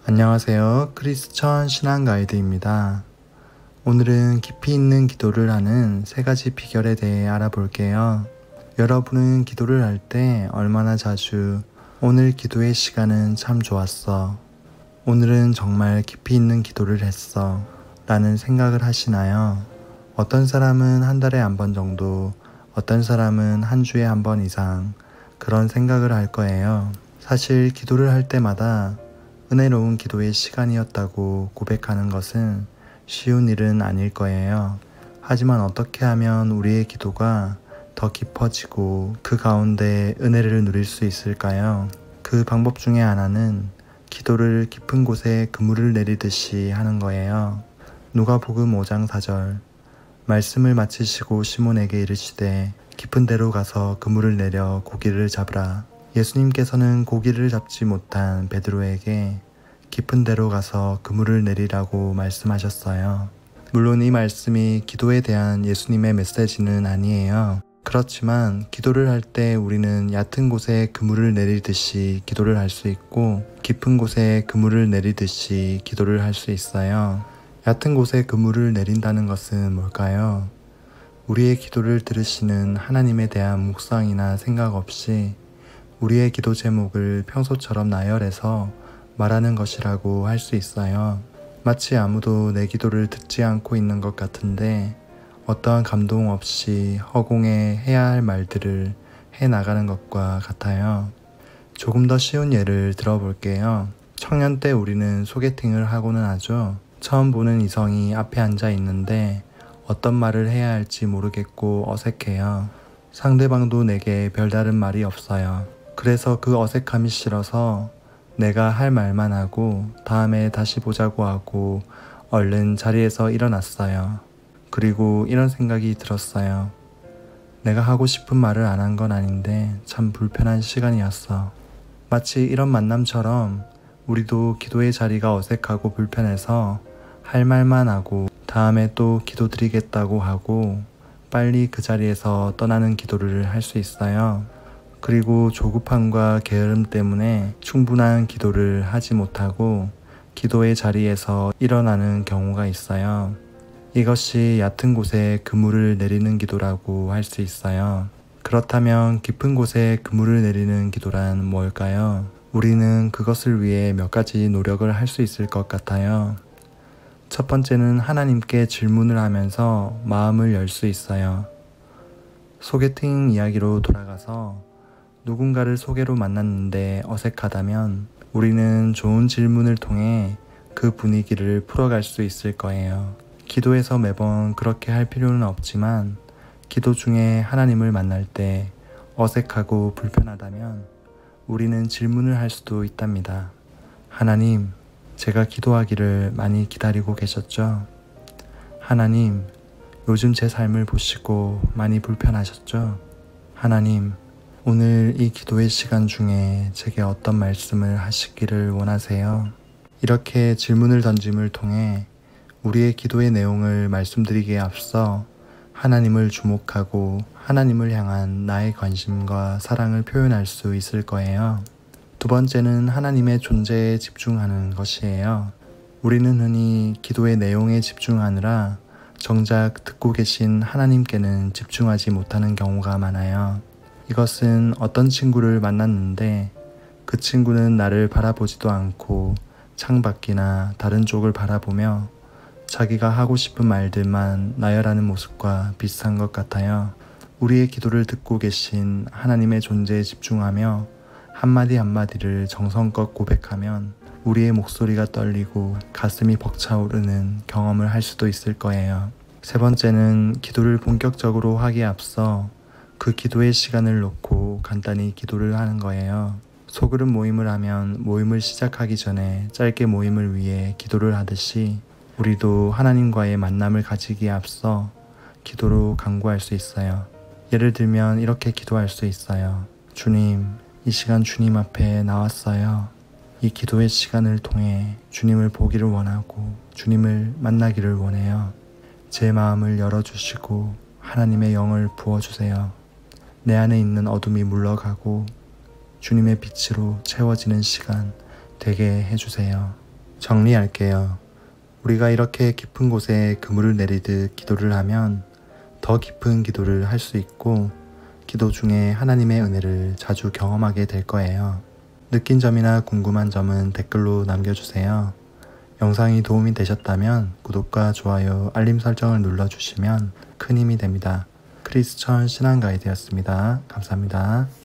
안녕하세요. 크리스천 신앙 가이드입니다. 오늘은 깊이 있는 기도를 하는 3가지 비결에 대해 알아볼게요. 여러분은 기도를 할 때 얼마나 자주 오늘 기도의 시간은 참 좋았어. 오늘은 정말 깊이 있는 기도를 했어. 라는 생각을 하시나요? 어떤 사람은 한 달에 한 번 정도, 어떤 사람은 한 주에 한 번 이상 그런 생각을 할 거예요. 사실 기도를 할 때마다 은혜로운 기도의 시간이었다고 고백하는 것은 쉬운 일은 아닐 거예요. 하지만 어떻게 하면 우리의 기도가 더 깊어지고 그 가운데 은혜를 누릴 수 있을까요? 그 방법 중에 하나는 기도를 깊은 곳에 그물을 내리듯이 하는 거예요. 누가복음 5장 4절 말씀을 마치시고 시몬에게 이르시되 깊은 데로 가서 그물을 내려 고기를 잡으라. 예수님께서는 고기를 잡지 못한 베드로에게 깊은 데로 가서 그물을 내리라고 말씀하셨어요. 물론 이 말씀이 기도에 대한 예수님의 메시지는 아니에요. 그렇지만 기도를 할 때 우리는 얕은 곳에 그물을 내리듯이 기도를 할 수 있고 깊은 곳에 그물을 내리듯이 기도를 할 수 있어요. 얕은 곳에 그물을 내린다는 것은 뭘까요? 우리의 기도를 들으시는 하나님에 대한 묵상이나 생각 없이 우리의 기도 제목을 평소처럼 나열해서 말하는 것이라고 할 수 있어요. 마치 아무도 내 기도를 듣지 않고 있는 것 같은데 어떠한 감동 없이 허공에 해야 할 말들을 해나가는 것과 같아요. 조금 더 쉬운 예를 들어볼게요. 청년 때 우리는 소개팅을 하고는 하죠. 처음 보는 이성이 앞에 앉아 있는데 어떤 말을 해야 할지 모르겠고 어색해요. 상대방도 내게 별다른 말이 없어요. 그래서 그 어색함이 싫어서 내가 할 말만 하고 다음에 다시 보자고 하고 얼른 자리에서 일어났어요. 그리고 이런 생각이 들었어요. 내가 하고 싶은 말을 안 한 건 아닌데 참 불편한 시간이었어. 마치 이런 만남처럼 우리도 기도의 자리가 어색하고 불편해서 할 말만 하고 다음에 또 기도드리겠다고 하고 빨리 그 자리에서 떠나는 기도를 할 수 있어요. 그리고 조급함과 게으름 때문에 충분한 기도를 하지 못하고 기도의 자리에서 일어나는 경우가 있어요. 이것이 얕은 곳에 그물을 내리는 기도라고 할 수 있어요. 그렇다면 깊은 곳에 그물을 내리는 기도란 뭘까요? 우리는 그것을 위해 몇 가지 노력을 할 수 있을 것 같아요. 첫 번째는 하나님께 질문을 하면서 마음을 열 수 있어요. 소개팅 이야기로 돌아가서 누군가를 소개로 만났는데 어색하다면 우리는 좋은 질문을 통해 그 분위기를 풀어갈 수 있을 거예요. 기도에서 매번 그렇게 할 필요는 없지만 기도 중에 하나님을 만날 때 어색하고 불편하다면 우리는 질문을 할 수도 있답니다. 하나님, 제가 기도하기를 많이 기다리고 계셨죠? 하나님, 요즘 제 삶을 보시고 많이 불편하셨죠? 하나님, 오늘 이 기도의 시간 중에 제게 어떤 말씀을 하시기를 원하세요? 이렇게 질문을 던짐을 통해 우리의 기도의 내용을 말씀드리기에 앞서 하나님을 주목하고 하나님을 향한 나의 관심과 사랑을 표현할 수 있을 거예요. 두 번째는 하나님의 존재에 집중하는 것이에요. 우리는 흔히 기도의 내용에 집중하느라 정작 듣고 계신 하나님께는 집중하지 못하는 경우가 많아요. 이것은 어떤 친구를 만났는데 그 친구는 나를 바라보지도 않고 창밖이나 다른 쪽을 바라보며 자기가 하고 싶은 말들만 나열하는 모습과 비슷한 것 같아요. 우리의 기도를 듣고 계신 하나님의 존재에 집중하며 한마디 한마디를 정성껏 고백하면 우리의 목소리가 떨리고 가슴이 벅차오르는 경험을 할 수도 있을 거예요. 세 번째는 기도를 본격적으로 하기에 앞서 그 기도의 시간을 놓고 간단히 기도를 하는 거예요. 소그룹 모임을 하면 모임을 시작하기 전에 짧게 모임을 위해 기도를 하듯이 우리도 하나님과의 만남을 가지기에 앞서 기도로 간구할 수 있어요. 예를 들면 이렇게 기도할 수 있어요. 주님, 이 시간 주님 앞에 나왔어요. 이 기도의 시간을 통해 주님을 보기를 원하고 주님을 만나기를 원해요. 제 마음을 열어주시고 하나님의 영을 부어주세요. 내 안에 있는 어둠이 물러가고 주님의 빛으로 채워지는 시간 되게 해주세요. 정리할게요. 우리가 이렇게 깊은 곳에 그물을 내리듯 기도를 하면 더 깊은 기도를 할 수 있고 기도 중에 하나님의 은혜를 자주 경험하게 될 거예요. 느낀 점이나 궁금한 점은 댓글로 남겨주세요. 영상이 도움이 되셨다면 구독과 좋아요, 알림 설정을 눌러주시면 큰 힘이 됩니다. 크리스천 신앙 가이드였습니다. 감사합니다.